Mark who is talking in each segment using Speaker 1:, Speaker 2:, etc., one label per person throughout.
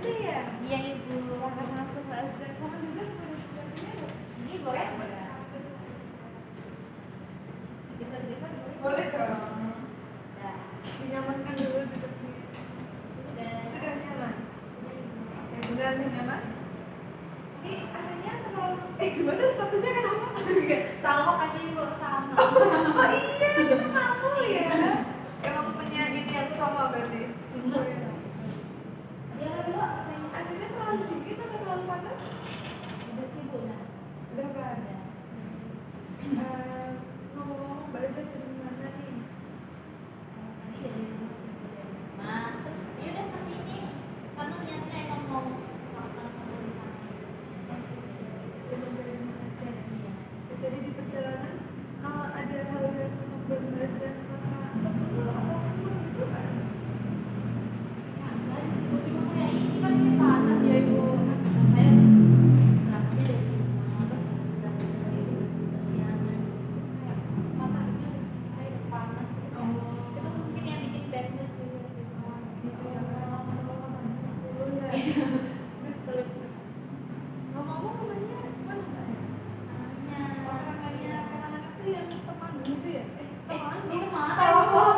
Speaker 1: Azza ya?
Speaker 2: Iya ibu.
Speaker 1: Selamat masuk Mbak Azza. Sama juga registrasinya.
Speaker 2: Ini boleh nggak? Geser-geser boleh?
Speaker 1: Boleh dong.
Speaker 2: Nah,
Speaker 1: Dinyamankan dulu duduknya. Sudah nyaman. Oke, sudah nyaman. Ini AC-nya terlalu gimana statusnya kenapa?
Speaker 2: sama aja ibu sama.
Speaker 1: Oh iya, kita kampung ya. Emang punya ini yang sama berarti.
Speaker 2: Bisnis. Dia dulu
Speaker 1: AC-nya terlalu dingin atau terlalu panas?
Speaker 2: udah sih bu. Nah,
Speaker 1: Udah panas. Ngomong-ngomong Mbak Azza dari mana nih?
Speaker 2: tadi dari rumah terus ya udah kesini karena ternyata emang mau makan di sana.
Speaker 1: Emang dari mana aja? Jadi di perjalanan ada hal yang membuat Mbak Azza merasa sebel atau senang gitu kan?
Speaker 2: Ya enggak sih bu, cuma kayak ini kan ini panas ya ibu. Saya berangkatnya dari rumah terus berangkat dari ibu kesiangan. Kayak matanya saya udah panas gitu kan. Itu mungkin yang bikin bad mood juga gitu.
Speaker 1: Gitu ya kan? Semua matanya 10 ya.
Speaker 2: Betul.
Speaker 1: Ngomong-ngomong rumahnya mana Mbak?
Speaker 2: Namanya
Speaker 1: Orangnya kenangan itu yang Temanggung itu ya? Temanggung.
Speaker 2: itu mana?
Speaker 1: Tawangun.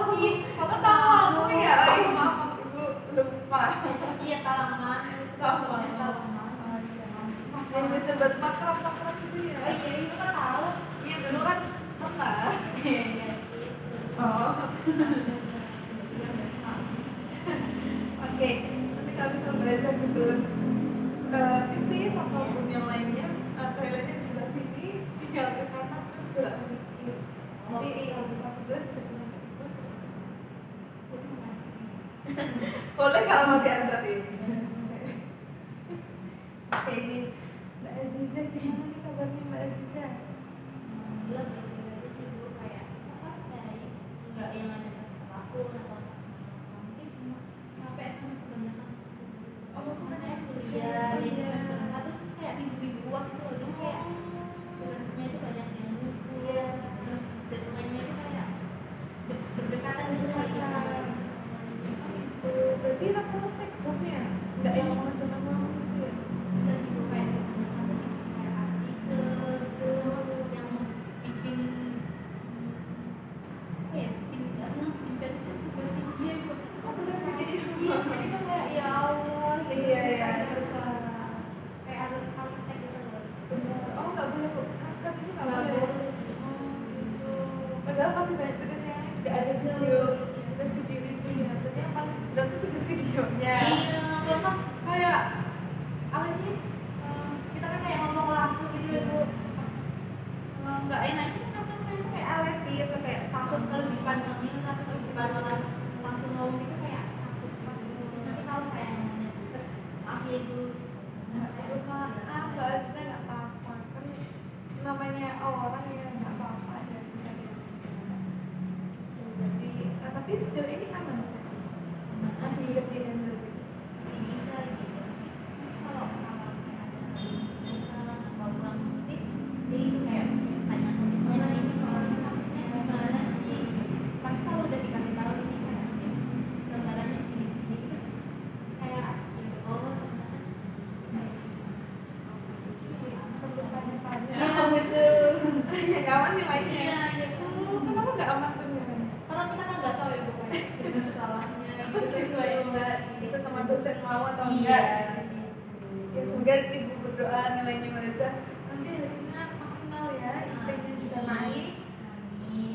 Speaker 1: Aku Temanggung ya? Oh iya maaf ibu lupa.
Speaker 2: Iya Talangan.
Speaker 1: Tawangun.
Speaker 2: Talangan.
Speaker 1: Oh iya. Yang bisa buat makrab-makrab itu ya?
Speaker 2: Oh iya itu kan tahu.
Speaker 1: Iya dulu kan pernah.
Speaker 2: Iya iya.
Speaker 1: Oh. Oke, nanti kalau misalnya belajar kebetulan pipis ataupun yang lainnya, toiletnya di sebelah sini, tinggal ke kanan terus belok ke kiri. Nanti kalau misalnya kebetulan bisa bilang ke ibu terus ke kanan. Boleh nggak mau diantar ini? Oke ini Mbak Aziza, gimana nih kabarnya Mbak Aziza?
Speaker 2: Gila gitu sih dulu kayak kayak enggak yang ada satu tahun atau mungkin cuma capek kan kebanyakan.
Speaker 1: Oh,
Speaker 2: Kan saya kuliah jadi semester 1 sih kayak minggu-minggu waktu loh, jadi kayak tugasnya itu banyak yang numpuk, terus deadline-nya itu kayak berdekatan gitu loh ya.
Speaker 1: Itu berarti rata-rata take home-nya nggak yang macam-macam langsung gitu ya?
Speaker 2: Enggak sih gue kayak kebanyakan tuh kayak artikel gitu yang bikin apa ya, bikin gak senang, bikin bad mood tugas dia gitu.
Speaker 1: Oh tugas video.
Speaker 2: Iya, jadi tuh kayak ya Allah gitu.
Speaker 1: Iya
Speaker 2: susah.
Speaker 1: susah.
Speaker 2: Kayak harus kali tag gitu loh.
Speaker 1: Benar. Oh nggak boleh kok kakak itu nggak
Speaker 2: Nggak
Speaker 1: boleh.
Speaker 2: boleh sih.
Speaker 1: Oh gitu. Padahal masih banyak tugas yang lain juga ada video. Tugas video itu ya. Berarti yang paling berat itu tugas videonya.
Speaker 2: Iya, karena kayak apa sih? Kita kan kayak ngomong langsung gitu ya bu. Nggak enak itu karena saya tuh kayak alergi gitu, kayak takut kalau dipandangin atau kalau dipandang orang langsung ngomong gitu kayak takut. Nanti kalau saya ngomongnya deket, maaf ya ibu.
Speaker 1: Aduh maaf Mbak Azza nggak apa-apa kan namanya orang ya nggak apa-apa ya bisa dilakukan. Jadi tapi sejauh ini aman nggak sih? Masih bisa di-handle gitu.
Speaker 2: Masih bisa gitu. Kalau kayak ada mau kurang bukti, dia itu kayak tanya komitmennya ini maksudnya gimana sih? Tapi kalau udah dikasih tahu ini kayak gambarannya gini gitu, kayak ya oh ternyata
Speaker 1: Perlu tanya-tanya.
Speaker 2: iya betul.
Speaker 1: Ya nggak aman nilainya.
Speaker 2: Iya gitu.
Speaker 1: Kenapa nggak aman tuh nilainya?
Speaker 2: Karena kita kan nggak tahu ya bu kayak benar salahnya gitu sesuai enggak
Speaker 1: Bisa sama dosen mau atau
Speaker 2: iya
Speaker 1: enggak? Ya semoga ibu berdoa nilainya Mbak nanti hasilnya maksimal ya, IP-nya juga naik.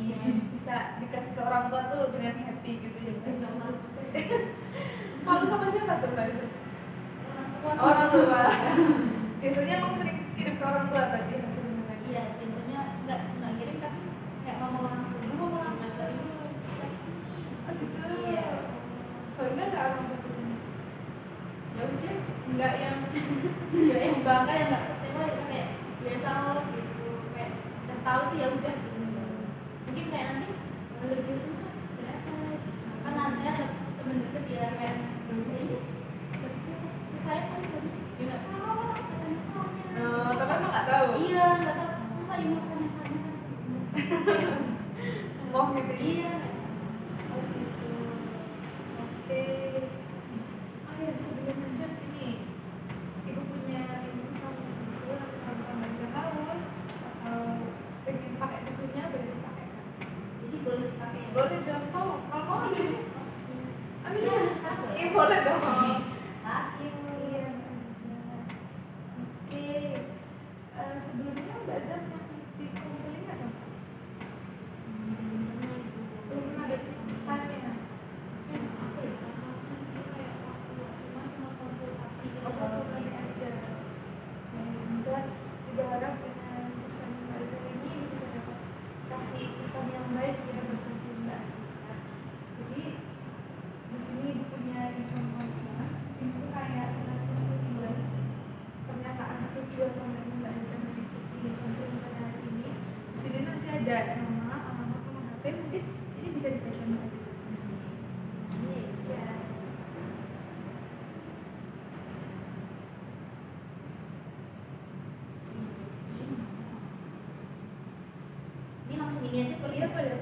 Speaker 1: Ya, bisa dikasih ke orang tua tuh dengan happy gitu ya Mbak.
Speaker 2: nggak malu juga ya.
Speaker 1: Malu sama siapa tuh Mbak?
Speaker 2: Orang tua.
Speaker 1: Orang tua. Biasanya emang sering kirim ke orang tua berarti hasil nilainya.
Speaker 2: Iya, biasanya nggak kirim tapi kayak ngomong langsung.
Speaker 1: Ngomong langsung.
Speaker 2: Semester ini
Speaker 1: Oh gitu.
Speaker 2: Iya.
Speaker 1: Bangga nggak orang tua kesini?
Speaker 2: ya udah nggak yang bangga yang nggak kecewa ya kayak biasa oh gitu kayak udah tahu tuh ya udah gitu. Mungkin kayak nanti lebih suka berapa gitu. Karena saya ada temen deket ya kayak ya ini saya kan tadi ya nggak tahu lah katanya.
Speaker 1: Tapi emang nggak tahu.
Speaker 2: Iya nggak tahu apa yang mau tanya.
Speaker 1: Mau gitu.
Speaker 2: Iya. Oh gitu.
Speaker 1: Oke. Oh ya sebelum lanjut ini boleh dong. Kalau mau ambil sih. Ambil
Speaker 2: Iya,
Speaker 1: ya.
Speaker 2: aku.
Speaker 1: Iya boleh dong.
Speaker 2: Makasih.
Speaker 1: Iya, oke. Sebelumnya Mbak Zan pernah di konseling nggak dong? Belum pernah ada first time ya? Oh, konsultasi aja. Dan berharap dengan pesan Mbak Zan ini bisa dapat kasih kesan yang baik ya buat pasien Mbak Aziza. Jadi di sini ibu punya informasi, itu kayak surat persetujuan, pernyataan setuju atau enggaknya Mbak Aziza mengikuti konseling pada hari ini. Di sini nanti ada nama, alamat, nomor HP, mungkin ini bisa dibaca Mbak Aziza. Ya.
Speaker 2: Ini langsung ini aja
Speaker 1: Iya boleh boleh.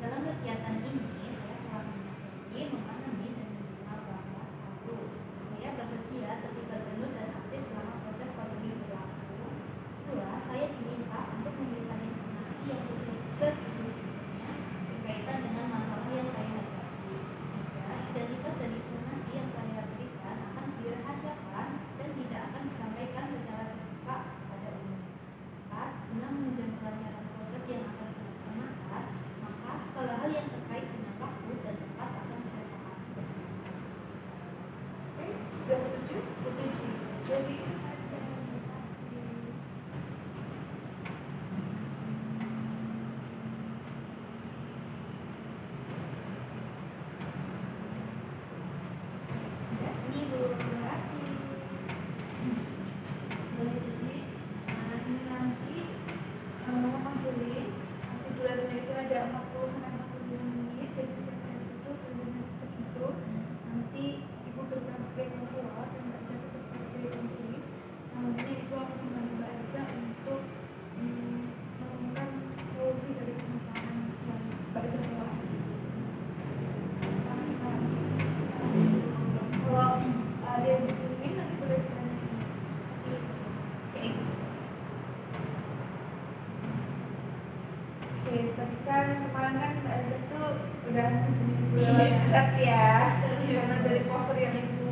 Speaker 2: Dalam kegiatan ini, saya telah menyadari, memahami, dan menerima bahwa satu, saya bersedia terlibat penuh dan aktif selama proses konseling berlangsung. Dua, saya diminta untuk memberikan informasi yang sejujurnya berkaitan dengan masalah yang saya hadapi. Tiga, identitas dan informasi yang saya berikan akan dirahasiakan dan tidak akan disampaikan secara terbuka pada umum. Empat, guna menunjang kelancaran proses yang akan dilaksanakan, maka segala hal yang terkait dengan waktu dan tempat akan saya sepakati bersama.
Speaker 1: Oke, sudah setuju?
Speaker 2: Setuju.
Speaker 1: Jadi terima kasih.
Speaker 2: Sudah, ini Bu.
Speaker 1: Terima kasih. Boleh jadi ini nanti konseling nanti durasinya itu ada 40 sampai 45 menit, jadi setiap sesi itu durasinya segitu. Nanti ibu berperan sebagai konselor dan Mbak Aziza berperan sebagai konseling. Nanti ibu akan membantu Mbak Aziza untuk menemukan solusi dari permasalahan yang Mbak Aziza bawa. Kalau ada yang dihubungin nanti boleh ditanya. Oke. Oke, tadi kan kemarin kan Mbak Aziza tuh udah hubungin ibu lewat
Speaker 2: Iya.
Speaker 1: chat ya,
Speaker 2: Betul.
Speaker 1: karena dari poster yang ibu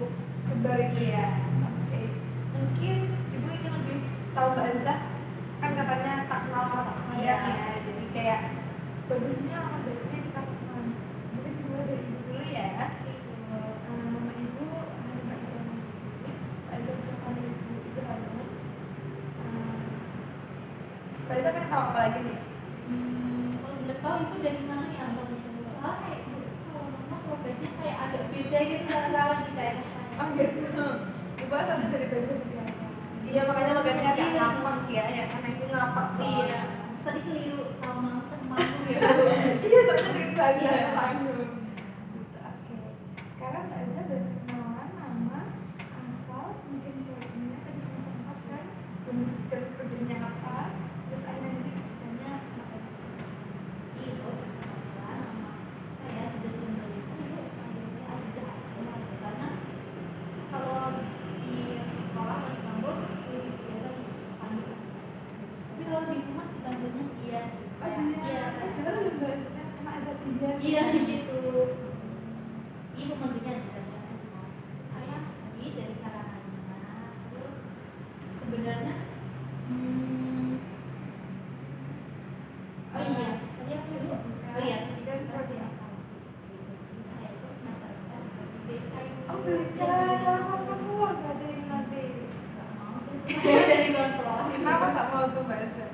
Speaker 1: sebar itu ya. Oke, mungkin ibu ingin lebih tahu Mbak Aziza, kan katanya tak kenal maka tak sayang
Speaker 2: Iya.
Speaker 1: ya, jadi kayak bagusnya alamat baiknya kita kenal. Mungkin mulai dari ibu dulu ya. Nama ibu Mbak Aziza Nurhayati. Mbak Aziza bisa panggil ibu Hanum. Mbak Aziza kan tahu apa lagi nih?
Speaker 2: Kalau boleh tahu itu dari mana ya asalnya? Soalnya kayak kalau mama keluarganya kayak agak beda gitu antara di daerah saya.
Speaker 1: Oh gitu. Ibu asalnya dari Banjarnegara. Iya makanya logatnya agak
Speaker 2: Iya.
Speaker 1: ngapak ya karena ibu ngapak soalnya.
Speaker 2: Iya. Tadi keliru sama temanku ya.
Speaker 1: Iya soalnya dari Banjar
Speaker 2: Iya.
Speaker 1: ke Bandung. Gitu, oke. Sekarang Mbak Aziza berkenalan nama, asal, mungkin keluarganya tadi semester 4 kan, belum disebutkan keluarganya apa, terus akhirnya nanti ceritanya apa aja.
Speaker 2: Ibu, nama saya Aziza Guntur itu panggilnya Aziza aja karena kalau di sekolah atau di kampus biasa dipanggil Aziza. Tapi kalau di rumah dipanggilnya dia.
Speaker 1: Oh dia,
Speaker 2: Iya.
Speaker 1: jangan udah Mbak Aziza sama Aziza dia.
Speaker 2: Iya gitu. Ibu manggilnya Aziza aja. Saya tadi dari Karanganyar. Terus sebenarnya oh iya, tadi aku
Speaker 1: Kesibukan.
Speaker 2: oh iya,
Speaker 1: Dan prodi apa?
Speaker 2: saya itu semester 4 di BK itu.
Speaker 1: Oh BK, salah satu konselor berarti ini nanti.
Speaker 2: Nggak mau tuh. Saya dari kontrol.
Speaker 1: Kenapa nggak mau tuh Mbak Aziza?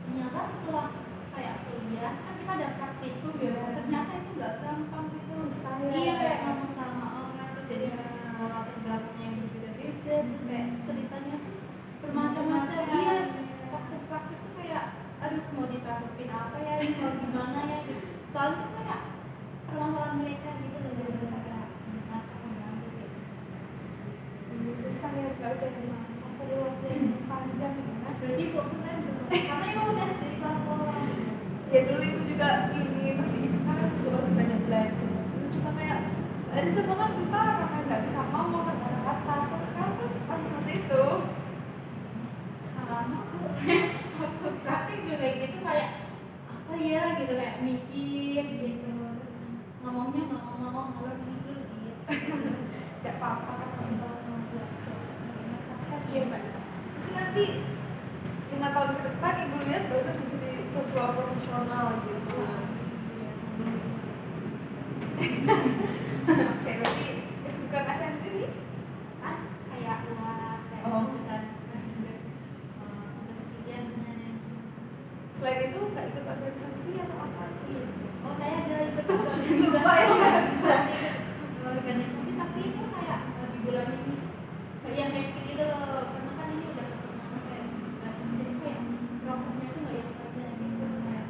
Speaker 2: Ternyata setelah kayak kuliah kan kita ada praktikum ya. Ternyata itu nggak gampang gitu.
Speaker 1: Susah ya.
Speaker 2: Iya kayak ngomong sama orang tuh jadi
Speaker 1: Iya.
Speaker 2: latar belakangnya yang berbeda-beda tuh kayak ceritanya tuh bermacam-macam.
Speaker 1: Macam-macam.
Speaker 2: Iya. Waktu praktik tuh kayak aduh mau ditanggepin apa ya ini mau gimana ya gitu. Soalnya tuh kayak permasalahan mereka gitu loh jadi kayak apa mengganggu gitu.
Speaker 1: Susah ya Mbak Aziza emang. Perlu waktu yang panjang ya.
Speaker 2: Berarti kok keren dong. Karena emang udah jadi konselor.
Speaker 1: Ya dulu ibu juga ini masih sekarang juga masih banyak belajar. Dulu juga kayak Mbak Aziza bahkan parah kan nggak bisa ngomong kata-kata. Sampai sekarang kan masih seperti itu.
Speaker 2: Sama tuh saya waktu praktik juga gitu kayak apa ya gitu gitu kayak mikir gitu, ngomongnya ngomong ngalor ngidul gitu.
Speaker 1: Gak apa-apa kan kalau sama belajar namanya proses ya mbak. Terus nanti 5 tahun ke depan ibu lihat baru menjadi konselor profesional gitu. Oke, berarti kesibukan ayah sendiri
Speaker 2: Kan kayak luas kayak
Speaker 1: Oh.
Speaker 2: tugas kuliah.
Speaker 1: selain itu nggak ikut organisasi atau apa?
Speaker 2: Oh saya ada ikut
Speaker 1: Lupa ya.
Speaker 2: organisasi tapi itu kayak di bulan ini kayak yang hektik gitu loh, karena kan ini udah ketemu kayak bulan jadi kayak programnya itu nggak yang kerja gitu kayak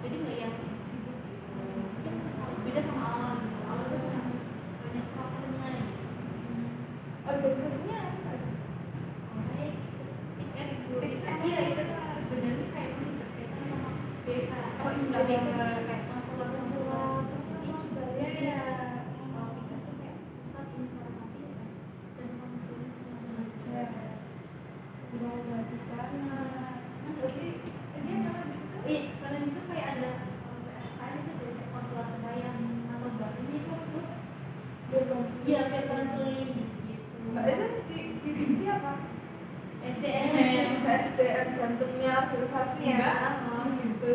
Speaker 2: jadi nggak yang sibuk gitu. Mungkin beda sama awal gitu, awal tuh kayak banyak programnya gitu.
Speaker 1: Organisasinya apa sih?
Speaker 2: Oh saya ikut ibu itu
Speaker 1: Iya,
Speaker 2: itu
Speaker 1: itu.
Speaker 2: sebenarnya kayak masih berkaitan sama BK.
Speaker 1: Oh,
Speaker 2: Nggak
Speaker 1: iya.
Speaker 2: BK sih, kayak konselor
Speaker 1: Surabaya ya.
Speaker 2: BK tuh kayak pusat informasi dan konseling
Speaker 1: Aja. Wow, bagus banget. Berarti ini karena di situ
Speaker 2: Iya, karena itu kayak ada PSKN itu dari kayak konselor sebayang atau mbak ini tuh aku
Speaker 1: berkonsul.
Speaker 2: iya kayak konseling gitu.
Speaker 1: Mbak itu di divisi apa?
Speaker 2: SDM.
Speaker 1: SDM jantungnya organisasi ya.
Speaker 2: Enggak.
Speaker 1: Oh, gitu.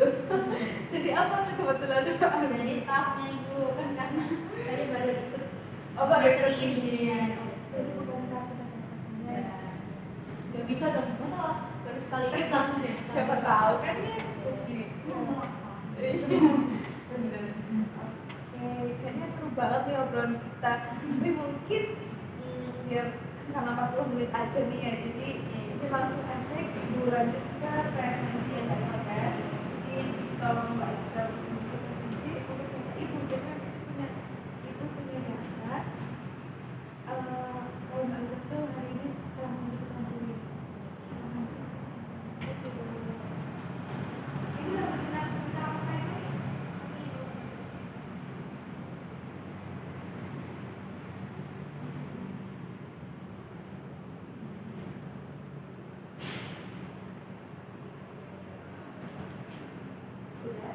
Speaker 1: Jadi apa tuh kebetulan
Speaker 2: Dari staffnya itu kan karena saya baru ikut
Speaker 1: Oh, Mbak
Speaker 2: semester
Speaker 1: ikut
Speaker 2: ini.
Speaker 1: Jadi bukan kita
Speaker 2: Ya, nggak bisa dong, masa baru sekali ikut langsung deh.
Speaker 1: siapa tahu kan ya jadi bener. Oke, kayaknya seru banget nih obrolan kita. Tapi mungkin biar karena 40 menit aja nih ya, jadi ini langsung aja lanjut ke presensi yang tadi kan. Jadi tolong Mbak Isra bisa presensi untuk minta ibu, jadi nanti ibu punya data. Kalau Mbak Isra tuh hari ini telah membutuhkan sendiri. Ini sama kita apa ini? Sudah.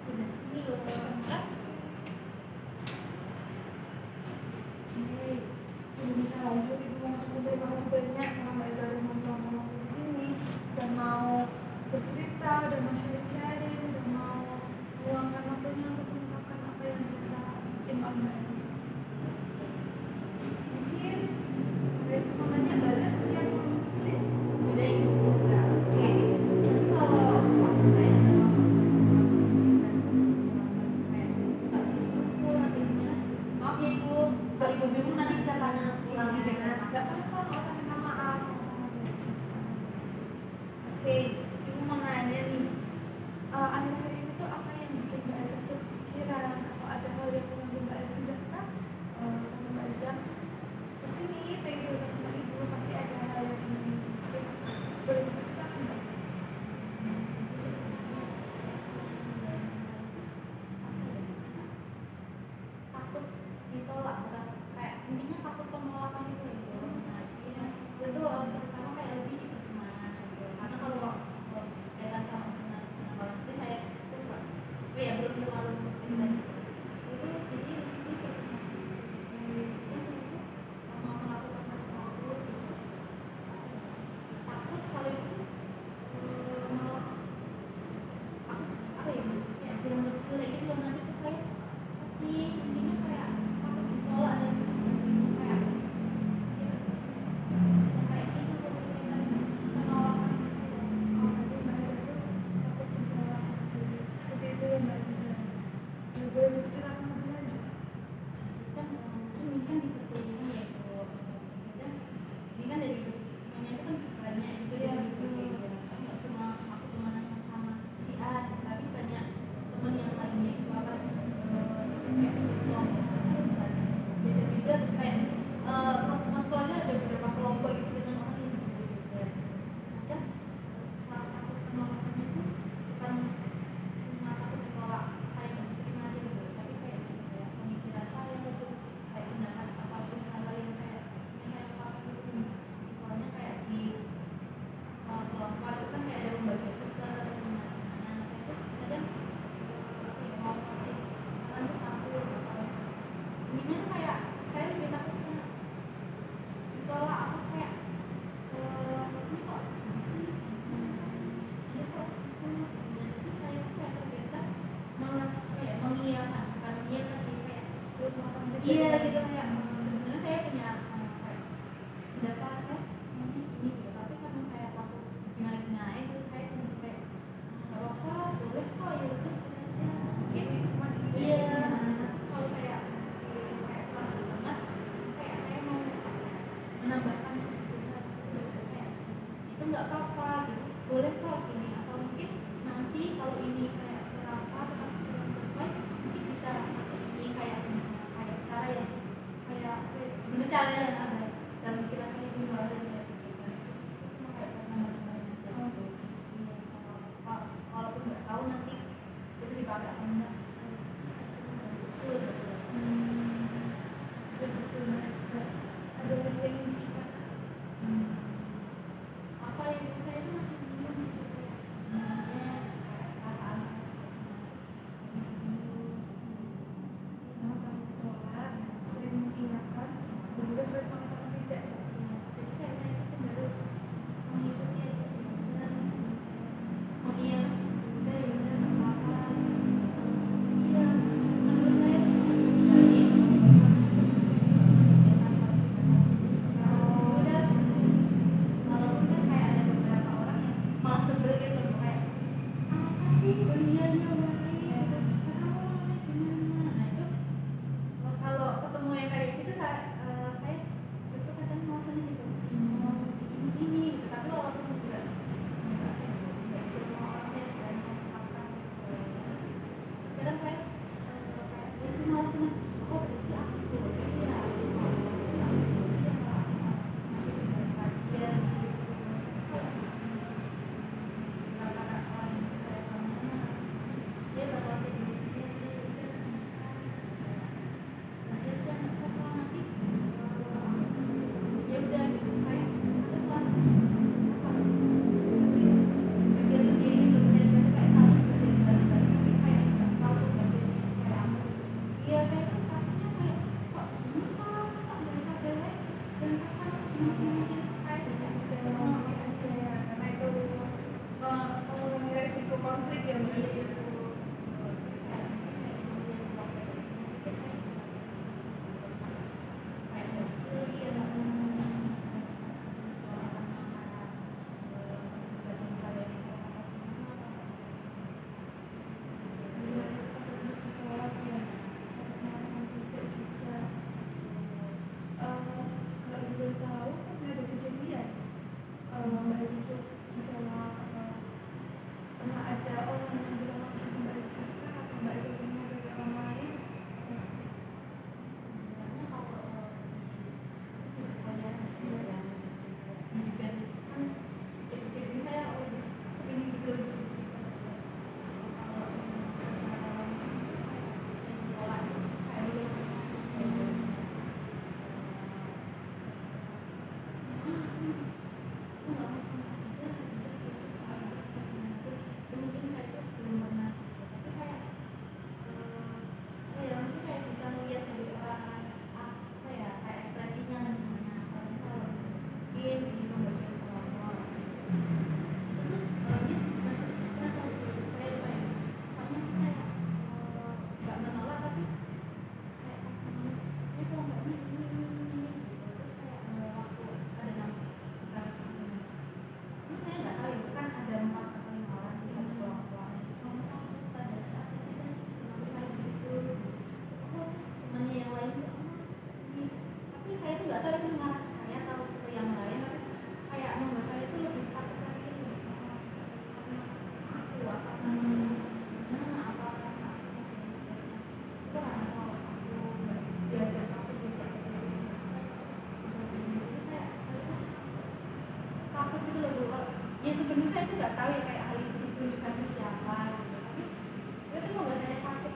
Speaker 2: Sudah, ini loh.
Speaker 1: Sebelum kita lanjut, Ibu mau ucapkan terima kasih banyak karena Mbak Iza udah mau waktu di sini dan mau bercerita, dan mau sharing, dan mau meluangkan waktunya untuk mengungkapkan apa yang dirasain oleh Mbak Iza. Mungkin mau nanya Mbak Iza usia mau kecil?
Speaker 2: Sudah ini.
Speaker 1: Sudah. Oke.
Speaker 2: Nanti kalau waktu saya jawab kayak nggak terstruktur nanti gimana? Maaf ya ibu, kalau ibu bingung nanti bisa tanya ulang gitu.
Speaker 1: Gak apa-apa, nggak usah minta maaf, sama-sama belajar. Oke, Ibu mau nanya nih, akhir-akhir ini tuh apa yang bikin Mbak Iza tuh kepikiran atau ada hal yang mengambil Mbak Iza kah? Sama Mbak Iza kesini pengen cerita sama Ibu, pasti ada hal yang ingin diceritakan. Boleh diceritakan Mbak?
Speaker 2: Takut ditolak, bukan kayak intinya takut penolakan itu loh. Nah, itu terutama kayak lebih di pertemanan gitu. Karena kalau kaitan sama penolakan itu saya itu enggak, ya belum terlalu cerita gitu. Itu jadi lebih di pertemanan. Mau melakukan sesuatu gitu. Takut kalau itu malah apa ya, kayak bilang jelek gitu loh, nanti tuh saya pasti intinya kayak takut ditolak dan sebagainya, kayak ya, kayak gitu kepikiran penolakan gitu loh.
Speaker 1: Oh, berarti Mbak Iza tuh takut ditolak seperti itu ya Mbak Iza. Boleh diceritakan lebih lanjut?
Speaker 2: Kan ini kan di perkuliahan ya itu dan ini kan dari perkuliahannya itu kan banyak itu
Speaker 1: Iya,
Speaker 2: yang
Speaker 1: betul.
Speaker 2: gitu, kan nggak cuma aku temenan sama si A, tapi banyak temen yang lainnya itu apa kayak kelompok kan beda-beda, terus kayak satu matkul aja ada beberapa kelompok gitu dengan orang yang berbeda-beda. Kadang salah satu penolakannya itu bukan cuma takut ditolak saya nggak diterima aja gitu, tapi kayak iya gitu kayak sebenarnya saya punya kayak pendapat saya mungkin gini gitu, tapi karena saya waktu gimana itu saya cenderung kayak nggak apa-apa, boleh kok, ya udah kita aja
Speaker 1: Jadi sama dia.
Speaker 2: iya. Kalau saya kayak keluar banget kayak saya mau menambahkan sedikit satu kayak itu nggak apa-apa gitu, boleh kok gini, atau mungkin nanti kalau ini kayak berapa tetap kurang sesuai mungkin bisa pakai ini kayak cara yang kayak sebenarnya cara yang ada dalam pikiran saya itu luar aja gitu. Itu cuma kayak tambahan aja gitu. Iya, walaupun nggak tahu nanti itu dipakai apa enggak.
Speaker 1: Betul banget. Ada lagi yang diciptakan.
Speaker 2: Apa yang saya itu masih bingung gitu kayak sebenarnya kayak perasaan masih bingung.
Speaker 1: Nama kami ditolak, sering mengingatkan, dan juga sering mengatakan tidak.
Speaker 2: Jadi kayak saya itu cenderung mengikuti aja gitu. Dan oh iya udah ya udah nggak apa-apa iya menurut saya itu baik udah walaupun kan kayak ada beberapa orang yang malah sebel gitu loh kayak apa sih beliannya baik gitu kamu orangnya gimana, nah itu kalau ketemu yang kayak gitu saya justru kadang malah seneng gitu mau gini gitu, tapi walaupun enggak di semua orang saya dan mengungkapkan kadang kayak dia tuh malah seneng, oh berarti aku boleh ya aku mau dia malah masih berbahagia gitu karena orang yang percaya kamu dia bakal jadi dia nanti aja nggak apa-apa nanti ya udah gitu saya ada kan apa bagian sendiri gitu benar-benar kayak saling kerjain bareng-bareng tapi kayak nggak tahu bagian kayak apa iya saya kan katanya kayak kok gini kok masa mereka cewek dan kakak gini kayak
Speaker 1: Segala macam aja ya, karena itu mengurangi resiko konflik ya. Kalau boleh tahu, pernah ada kejadian Mbak itu ditolak atau pernah ada orang yang bilang langsung ke Mbak Zaka atau Mbak Zaka pernah dari orang lain atau seperti
Speaker 2: sebenarnya kalau di pokoknya yang di band kan jadi saya lebih sering gitu lebih sering kalau secara langsung saya ditolak kayak dulu nggak mau sama aja itu mungkin saya itu belum pernah tapi kayak ya mungkin kayak bisa melihat dari orang apa ya kayak ekspresinya dan gimana kalau mungkin di pembagian kelompok itu tuh dia bisa kalau saya lupa ya pokoknya kayak nggak menolak tapi kayak pas ini kelompoknya ini gitu terus kayak waktu ada nama itu saya nggak tahu itu kan ada 4 atau 5 orang di satu kelompok nomor 1 ada siapa sih kan kenapa saya di situ terus temannya yang lain tuh ini tapi saya tuh nggak tahu itu mengarah ke saya atau ke yang lain tapi kayak membuat saya tuh lebih takut lagi gitu karena aku apa gimana apa karena aku masih itu karena kalau aku nggak diajak ke diskusi jadi saya tuh takut gitu loh Bu. Ya sebenarnya saya tuh nggak tahu ya kayak hal itu ditujukan ke siapa gitu tapi itu tuh membuat saya takut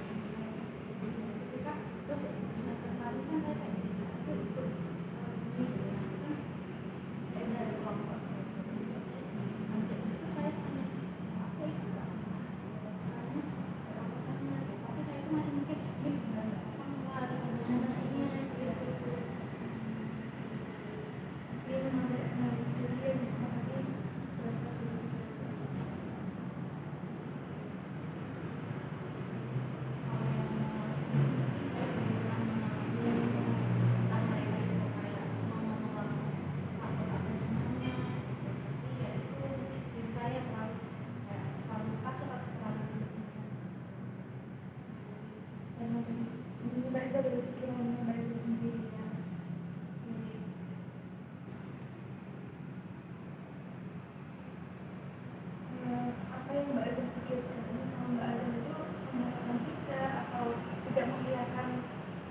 Speaker 2: ketika terus di semester kemarin kan saya kayak di satu ikut ini gitu ya kan ya udah ada kelompok ngajak itu saya tanya apa itu nggak soalnya kelompokannya gitu tapi saya tuh masih mikir ini benar nggak apa nggak ada koordinasinya gitu
Speaker 1: dia memang tidak pernah ada kejadian tapi berasa Mbak Iza dari pikirannya Mbak Iza sendiri ya. Oke. Apa yang Mbak Iza pikirkan kalau Mbak Iza itu menyatakan tidak atau tidak mengiyakan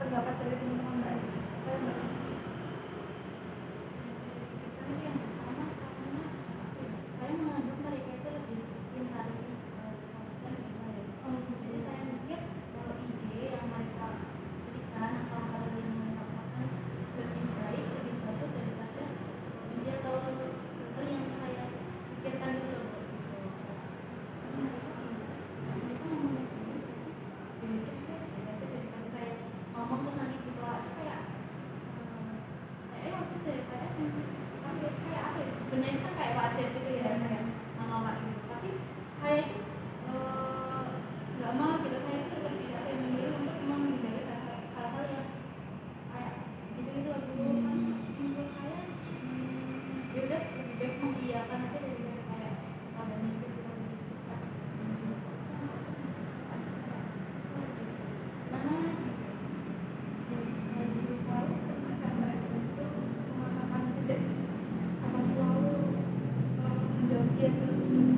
Speaker 1: pendapat dari teman-teman Mbak Iza? Apa yang Mbak Iza pikirkan?
Speaker 2: Karena yang pertama karena saya menganggap mereka itu lebih pintar dibandingkan dengan saya. Jadi saya mikir ide yang mereka berikan atau hal yang mereka katakan lebih baik, lebih bagus daripada ide atau hal yang saya pikirkan itu loh. Karena mereka ngomong begini, ya udah guys, gitu aja daripada saya ngomong terus nanti ditolak itu kayak waktu itu kayak apa ya, sebenarnya itu kan kayak wajar gitu ya, kayak menolak gitu, tapi saya itu nggak mau gitu, saya itu lebih apa yang memilih untuk menghindari hal-hal yang kayak gitu-gitu loh dulu kan. Menurut saya ya udah lebih baik mengiyakan aja daripada kayak pada mikir kita mana
Speaker 1: Kalau boleh tahu, pernah nggak Mbak Iza itu mengatakan tidak atau selalu menjawab iya terus-terus?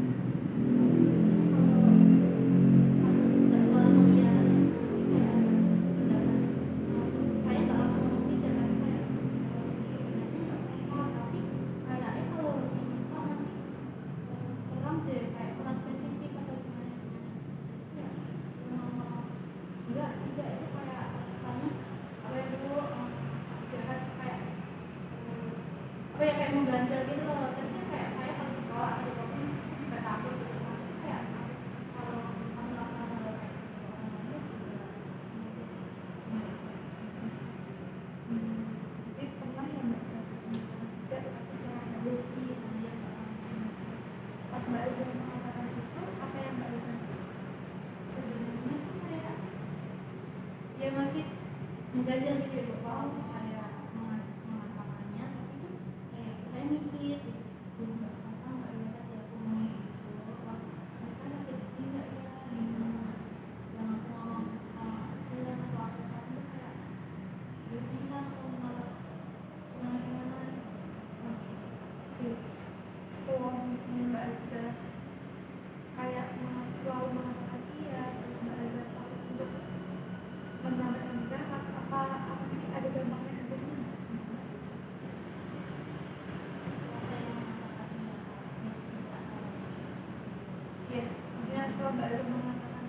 Speaker 2: nggak selalu mengiyakan kayak pendapat saya nggak langsung ngomong tidak, tapi saya sebenarnya nggak apa-apa, tapi kayaknya kalau diminta nanti kurang deh, kayak kurang spesifik atau gimana ya. Enggak, tidak itu kayak kesannya apa ya dulu jahat, kayak apa ya, kayak mengganjal gitu loh. Terusnya kayak saya kalau ditolak atau apapun nggak takut gitu kan, kayak kalau kamu melakukan hal kayak gitu orang lain juga
Speaker 1: Jadi pernah ya Mbak Iza mengatakan tidak tapi secara halus.
Speaker 2: iya dia nggak langsung.
Speaker 1: Pas Mbak Iza mengatakan itu, apa yang Mbak Iza
Speaker 2: Sebenarnya tuh kayak ya masih mengganjal gitu ya, bahwa saya mengatakannya, tapi tuh kayak saya mikir gitu, nggak apa-apa nggak ya tadi aku ngomong gitu, apa mereka ada bukti nggak ya gitu, yang aku ngomong jalan atau aku kan tuh kayak berlebihan atau malah gimana gitu.
Speaker 1: Oke. Setelah Mbak Iza kayak selalu mengatakan iya, terus Mbak Iza takut untuk menyampaikan pendapat, apa sih ada dampak negatifnya nggak?
Speaker 2: Setelah saya mengatakan ya tidak
Speaker 1: Iya, maksudnya setelah Mbak Iza mengatakan,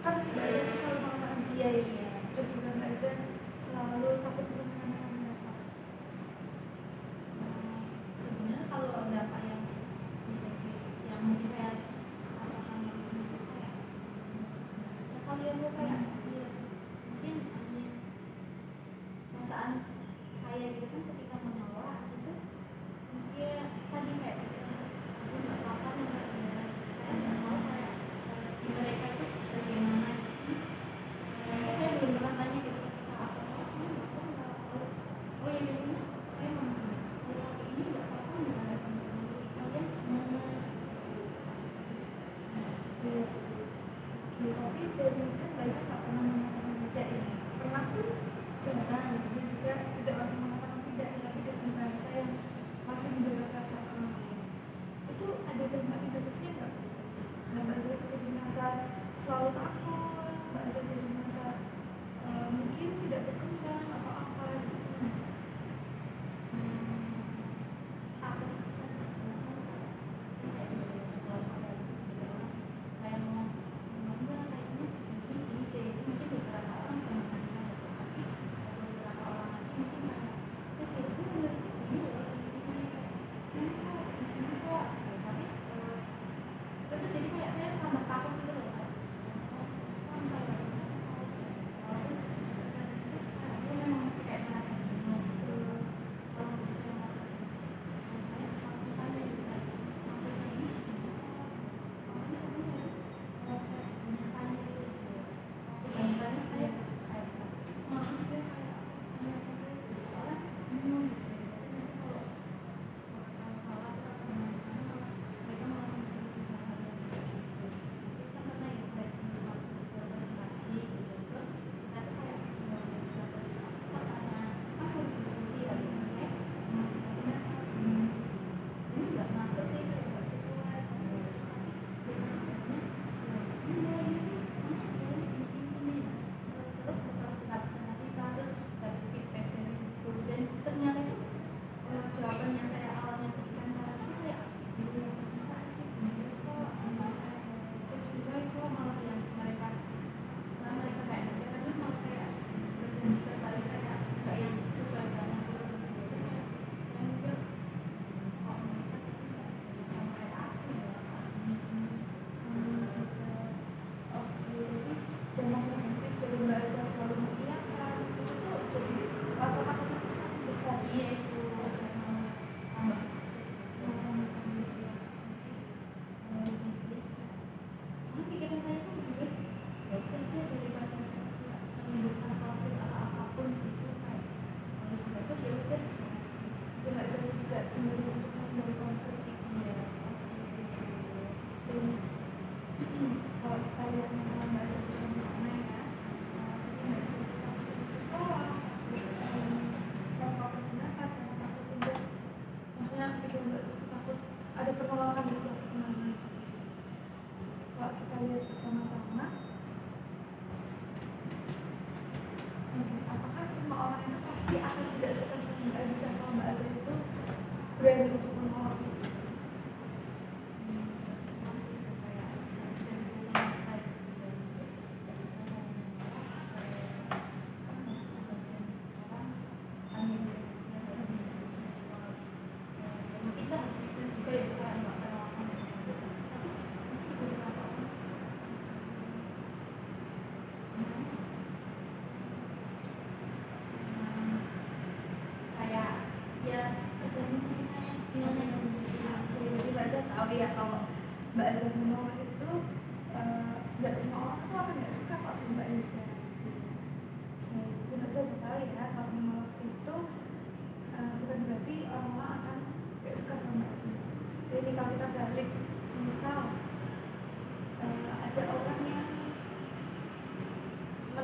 Speaker 1: kan Mbak Iza itu selalu mengatakan iya ya,
Speaker 2: iya.
Speaker 1: terus juga Mbak Iza selalu takut untuk menyampaikan pendapat.
Speaker 2: Sebenarnya kalau dampak yang negatif yang mungkin saya rasakan langsung itu kayak ya kalian tuh kayak ya, mungkin hanya perasaan saya gitu kan ketika menolak itu mungkin tadi kayak aku nggak apa-apa nolak ya, saya nggak mau kayak di mereka itu bagaimana. Saya belum pernah tanya gitu apa kamu nggak apa-apa nggak, oh iya benar saya mau kalau ini nggak apa-apa nggak ada kalian mana.
Speaker 1: Iya. Oke, tapi dari kan Mbak Iza nggak pernah mengatakan tidak ya, pernah pun jarang, dia juga tidak langsung mengatakan tidak, tapi dengan bahasa yang masih menjaga perasaan orang lain. Itu ada dampak negatifnya nggak? Nah, Mbak Iza itu jadi merasa selalu takut, Mbak Iza jadi merasa mungkin tidak berkembang atau apa gitu.
Speaker 2: Aku kan saya mau enggak kayaknya ini deh, itu mungkin beberapa orang sama saya, tapi beberapa orang lagi mungkin kayak itu benar ini loh ini kok tapi itu tuh jadi kayak saya tambah takut gitu loh, kayak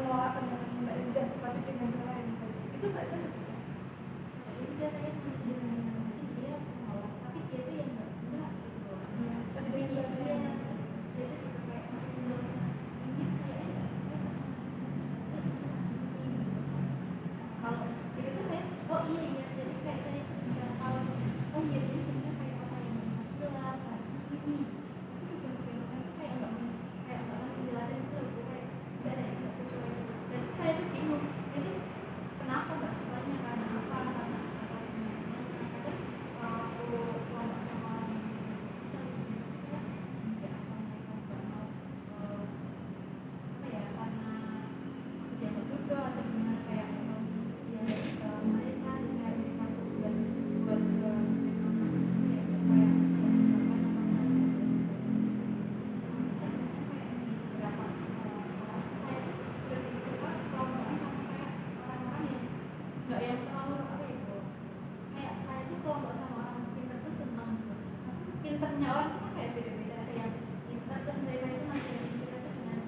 Speaker 1: menolak pandangan Mbak Iza tapi dengan cara yang baik. Itu Mbak Iza seperti apa?
Speaker 2: Udah saya jadi dia menolak, tapi dia tuh yang enggak gitu.
Speaker 1: Ya, tapi
Speaker 2: Tapi
Speaker 1: dengan bahasa yang baik.
Speaker 2: dia tuh juga kayak masih menjelaskan ini kayaknya nggak sesuai sama ini. Kalau gitu tuh saya, oh iya iya, jadi kayak saya itu bisa tahu, oh iya jadi benar kayak apa yang bilang saat ini. Tapi sebagai orang itu kayak nggak masih menjelaskan itu loh, kayak nggak ada yang nggak sesuai. Dan saya tuh bingung, itu kenapa nggak sesuainya, karena apa, karena apa sebenarnya. Kadang aku ngomong sama orang yang bisa ya apa mereka nggak mau apa ya, karena dianggap juga atau gimana, kayak memang dia mereka dan kayak mereka tuh buat memang apa ya, kayak siapa yang maksa gitu. Dan kayak di beberapa orang saya tuh lebih suka kelompokan sama kayak orang-orang yang nggak yang terlalu apa itu, kayak saya tuh kelompok sama orang pintar tuh seneng gitu. Tapi pinternya orang tuh kan kayak beda-beda, ada yang pintar terus mereka itu ngajarin kita tuh dengan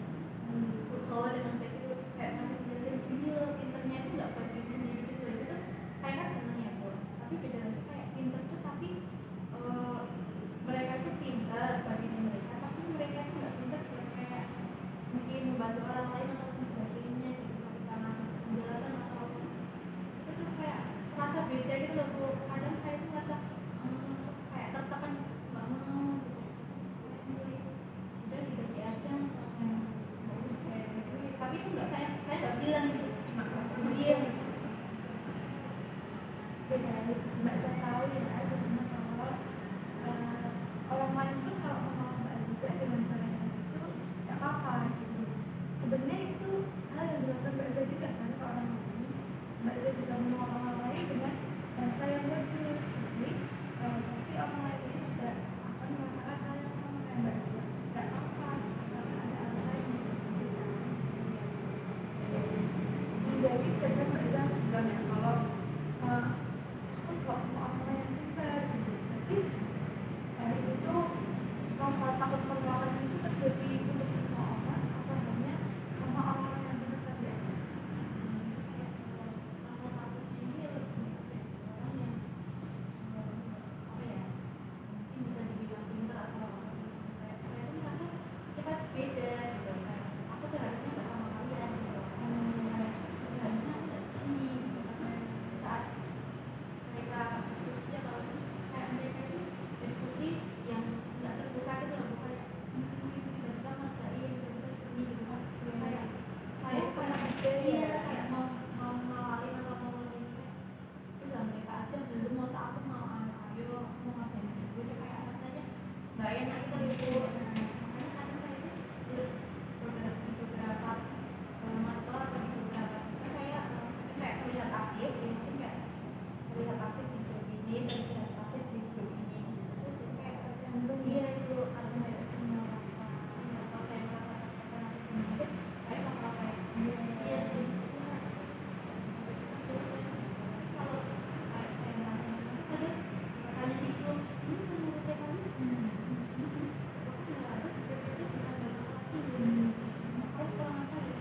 Speaker 2: bergaul dengan baik itu, kayak ngasih penjelasan gini loh pinternya itu nggak buat diri sendiri gitu loh. Itu tuh saya kan seneng ya Bu. Tapi beda lagi kayak pinter tuh tapi mereka tuh pintar bagi diri mereka, tapi mereka tuh nggak pintar buat kayak mungkin membantu orang lain atau sebagainya gitu, ketika ngasih penjelasan atau itu tuh kayak merasa beda gitu loh Bu. Kadang saya tuh merasa kayak tertekan, nggak mau gitu, kayak mulai udah dibagi aja bagus kayak gitu. Tapi itu nggak, saya nggak bilang gitu, cuma dia
Speaker 1: Beda, Mbak Iza tahu ya sebenarnya kalau orang lain pun kalau menolak Mbak Iza dengan cara yang itu nggak apa-apa gitu. Sebenarnya itu hal yang dilakukan Mbak Iza juga kan ke orang lain. Mbak Iza juga menolak orang lain dengan bahasa yang bagus. Jadi pasti orang lain itu juga akan merasakan hal yang sama kayak Mbak Iza. Nggak apa-apa, asalkan ada alasannya. Jadi terkadang Mbak Iza bilang ya kalau takut kalau semua orang yang pintar gitu. Berarti itu tuh rasa takut penolakan itu terjadi untuk semua orang atau hanya sama orang-orang yang pintar tadi aja?
Speaker 2: rasa takut ini lebih orang yang apa ya, mungkin bisa dibilang pintar atau kayak saya tuh merasa kita beda gitu, kayak aku seharusnya nggak sama kalian gitu, kayak seharusnya aku nggak di sini gitu. Karena saat mereka diskusi atau kayak mereka itu diskusi yang nggak terbuka gitu loh, kayak mungkin tiba-tiba ngerjain tiba-tiba ini gitu kan, kayak saya kayak iya kayak mau ngawalin atau mau ini, udah mereka aja belum, mau aku mau ayo aku mau ngajarin gitu, kayak rasanya nggak enak itu ibu. Makanya kadang saya itu di beberapa matkul atau di beberapa itu saya kayak terlihat aktif ya, mungkin kayak terlihat aktif di grup ini, terlihat pasif di grup ini gitu. Jadi kayak tergantung dia itu, kalau mereka semua apa ya, kalau saya merasa tertekan atau gimana, saya bakal kayak iya sih kalau kayak saya merasa ada tanya di grup ini menurut kamu gimana, aku nggak ada PPT kita nggak lagi aku kurang apa ya,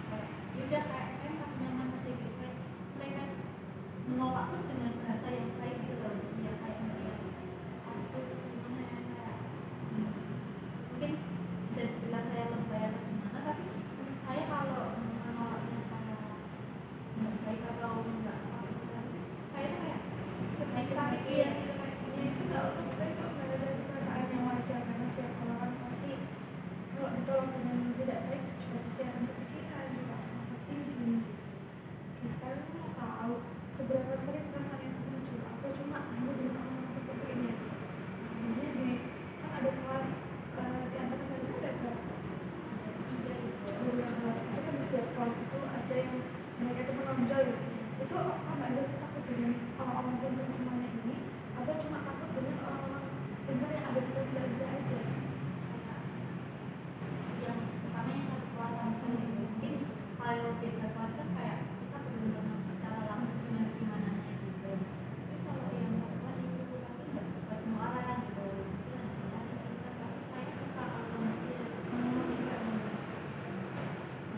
Speaker 2: kayak yaudah kayak saya merasa nyaman aja gitu, kayak mereka menolak pun dengan bahasa yang baik gitu loh ya, kayak aku gimana ya, kayak mungkin bisa dibilang saya lebay atau gimana, tapi menurut saya kalau menolaknya kayak nggak baik atau nggak apa gitu, saya tuh kayak sedikit sakit iya gitu, kayak
Speaker 1: Ya itu nggak baik kok, Mbak Iza, itu perasaan yang wajar karena setiap orang pasti kalau ditolong dengan tidak baik juga pasti akan kepikiran, juga akan overthinking. Oke, sekarang aku mau tahu seberapa sering perasaan itu muncul atau cuma hanya di orang-orang tertentu ini aja. Maksudnya di kan ada kelas di angkatan Mbak Iza ada berapa kelas?
Speaker 2: tiga gitu.
Speaker 1: Ada 2 kelas. Maksudnya kan di setiap kelas itu ada yang mereka itu menonjol ya. Itu apa Mbak Iza tuh takut dengan orang-orang pintar semuanya ini atau cuma takut dengan orang-orang pintar yang ada di kelas Mbak Iza aja?
Speaker 2: Yang pertama yang satu kelas sama mungkin kalau beda kelas kan kayak kita belum kenal secara langsung gimana gitu. Tapi kalau yang satu kelas itu tapi nggak buat semua orang gitu, mungkin ada sekali kita, tapi saya suka kalau sama dia.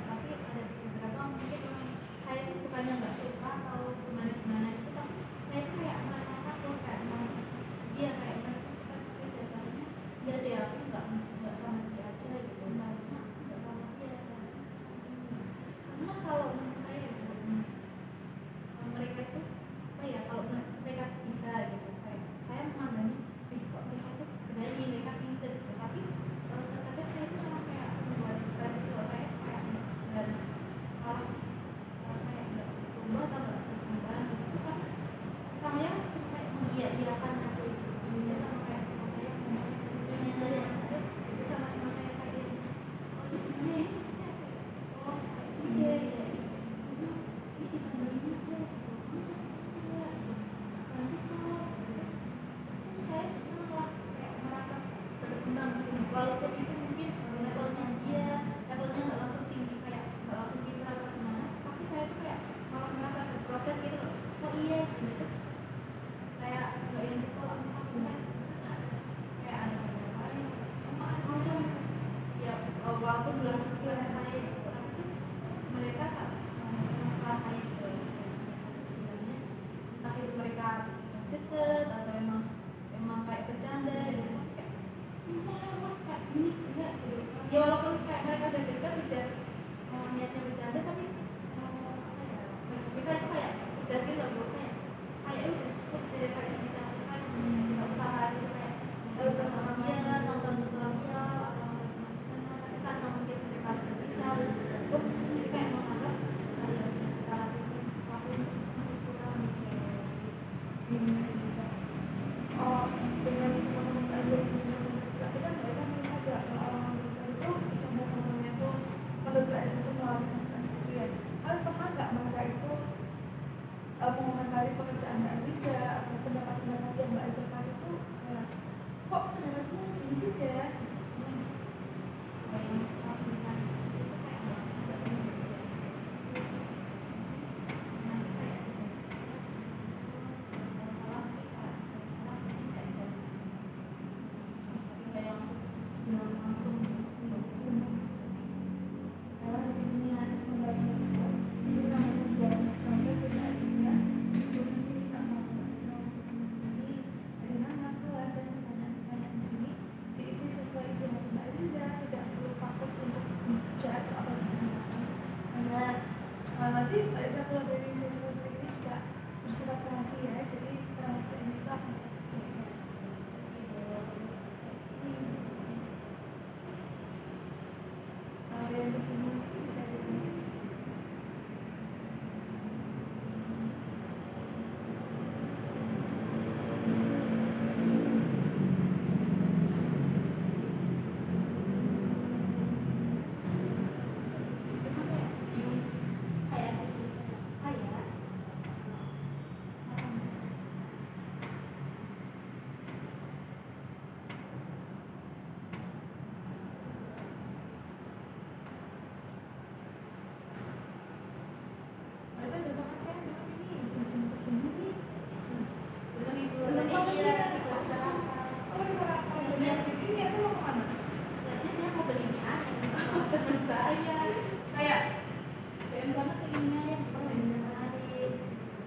Speaker 2: Tapi ada cukup, jadi kayak menganggap yang kita lakuin masih kurang gitu.
Speaker 1: Nggak bisa. Oh, dengan teman-teman aja yang bisa berarti kan Mbak Esa melihat ya kalau orang pintar itu dicoba samanya tuh menurut Mbak Esa itu melalui komunitas gitu ya. Kalian pernah nggak mereka itu mengomentari pekerjaan Mbak Aziza atau pendapat-pendapat yang Mbak Aziza kasih tuh kayak kok pendapatmu gini saja?
Speaker 2: Kayak lakukan itu kayak nggak pernah gitu. Nah, kayak kalau salah kita salah mungkin kayak gitu. Tapi nggak yang langsung
Speaker 1: Sekarang dunia mempersiapkan ini namanya buat progres Mbak Aziza. Kemudian kita mau Mbak Aziza untuk mengisi dari nama kelas dan pertanyaan-pertanyaan di sini diisi sesuai isi hati Mbak Aziza, tidak perlu takut untuk dijudge atau digunakan karena nanti Mbak Aziza keluar dari sesi seperti ini juga bersifat rahasia, jadi rahasianya itu akan tetap terjaga. Kalau ada yang bingung bisa ditanya.
Speaker 2: kayak di sini kayak
Speaker 1: Mbak Aziza udah makan siang belum ini? Udah jam segini nih.
Speaker 2: belum ibu
Speaker 1: Belum
Speaker 2: tadi
Speaker 1: makan
Speaker 2: dia
Speaker 1: ya?
Speaker 2: di sarapan.
Speaker 1: Oh, udah sarapan. Udah sini nih, aku mau kemana?
Speaker 2: Tadinya saya mau beli mie ayam sama teman saya, kayak BM banget pengen mie ayam, kalau ini menarik.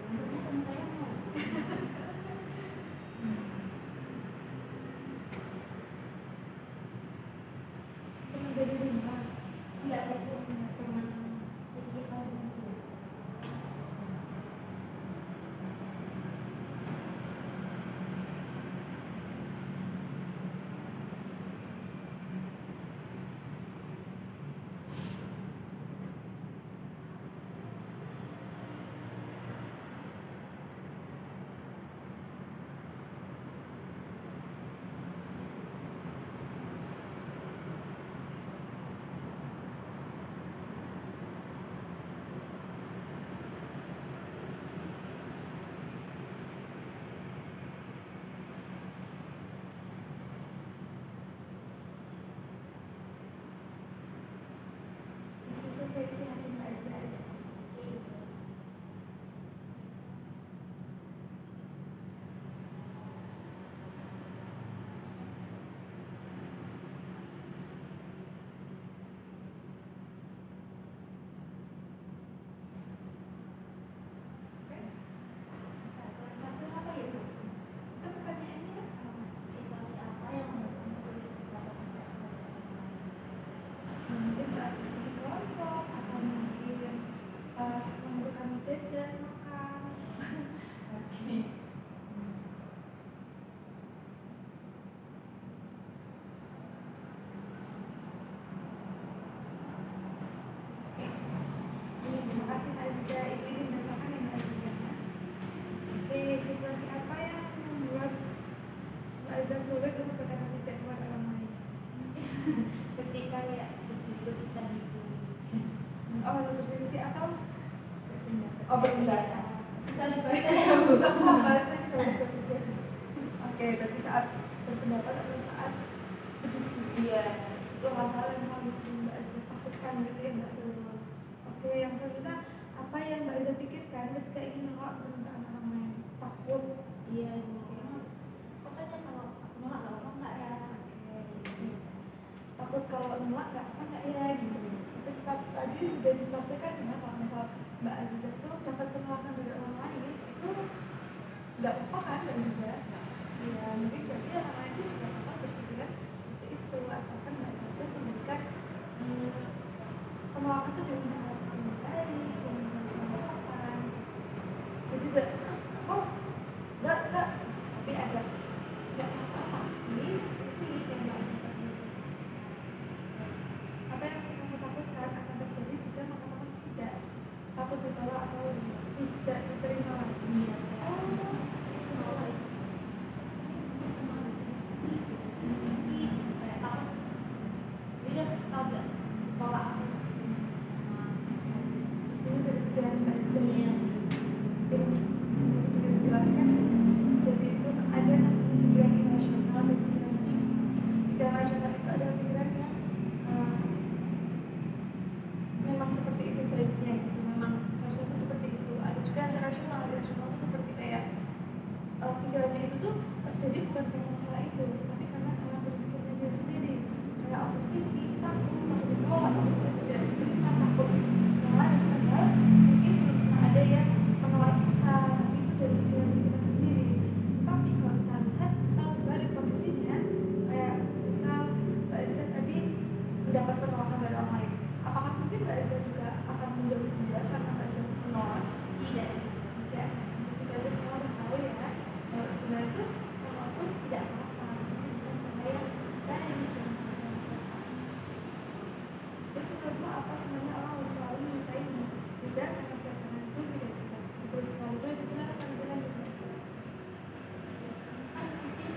Speaker 2: Akhirnya teman saya mau.
Speaker 1: Teman dari rumah.
Speaker 2: Enggak sih bu, teman jadi kalau
Speaker 1: Isi sesuai isi hati Mbak Aziza aja. Oke?
Speaker 2: satu apa ya bu?
Speaker 1: Itu pertanyaannya apa?
Speaker 2: Situasi apa yang menurut kamu sulit dilakukan tidak
Speaker 1: Mungkin saat diskusi kelompok atau mungkin pas menentukan jajan makan.
Speaker 2: Oke.
Speaker 1: Terima kasih Mbak Aziza. Ibu izin bacakan ya Mbak Aziza. Oke, situasi apa yang membuat Mbak Aziza sulit untuk berkata tidak kepada orang lain?
Speaker 2: Ketika ya berdiskusi tadi bu,
Speaker 1: Oh, berdiskusi atau berpendapat? Oh, berpendapat.
Speaker 2: susah dibaca ya bu.
Speaker 1: Bahasanya kalau bisa. Oke, berarti saat berpendapat atau saat berdiskusi ya itu hal-hal yang harus Mbak Aziza takutkan gitu ya Mbak Aziza. Oke, yang selanjutnya apa yang Mbak Aziza pikirkan ketika ingin menolak permintaan orang lain? Takut.
Speaker 2: Iya bu, pokoknya kalau aku nolak nggak apa enggak ya.
Speaker 1: Oke, gitu. Takut kalau nolak nggak apa nggak ya gitu. Tapi tetap tadi sudah dipraktekkan dengan kalau misal Mbak Aziza tuh dapat penolakan dari orang lain itu nggak apa kan Mbak Aziza? Ya mungkin berarti orang lain itu juga bakal berpikiran seperti itu asalkan Mbak Aziza tuh memberikan penolakan itu dengan cara yang baik, dengan bahasa yang sopan. Jadi oh enggak tapi ada nggak apa-apa ini seperti ini yang Mbak Aziza. Apa yang kamu takutkan akan terjadi jika ditolak atau tidak diterima lagi.
Speaker 2: Iya.
Speaker 1: Oh,
Speaker 2: Kayak takut. Udah tau gak? Tolak.
Speaker 1: ini dari pikiran Mbak Iza.
Speaker 2: Iya.
Speaker 1: Jadi disini juga dijelaskan, jadi itu ada namanya pikiran irasional dan pikiran rasional. Pikiran rasional itu adalah pikiran yang memang seperti itu baiknya gitu, memang harusnya itu seperti itu. Ada juga yang irasional. Irasional itu seperti kayak pikirannya itu tuh terjadi bukan karena masalah itu, tapi karena cara berpikirnya dia sendiri, kayak overthinking, takut ditolak, takut tidak diterima, takut yang lain. Padahal mungkin belum pernah ada yang menolak kita, tapi itu dari pikiran kita sendiri. Tapi kalau kita lihat, misal dibalik posisinya, kayak misal Mbak Iza tadi mendapat penolakan dari orang lain, apakah mungkin Mbak Iza juga akan menjauhi dia karena Mbak Iza menolak?
Speaker 2: Tidak.
Speaker 1: Ya, Mbak Iza semua udah tahu ya, kalau sebenarnya itu walaupun tidak apa-apa, bukan sama yang lain dan masalah-masalah. Terus menurutmu apa sebenarnya orang harus selalu menyukaimu? Tidak, karena setiap orang itu beda-beda. Betul sekali, boleh dijelaskan lebih lanjut Mbak Iza?
Speaker 2: Kan mungkin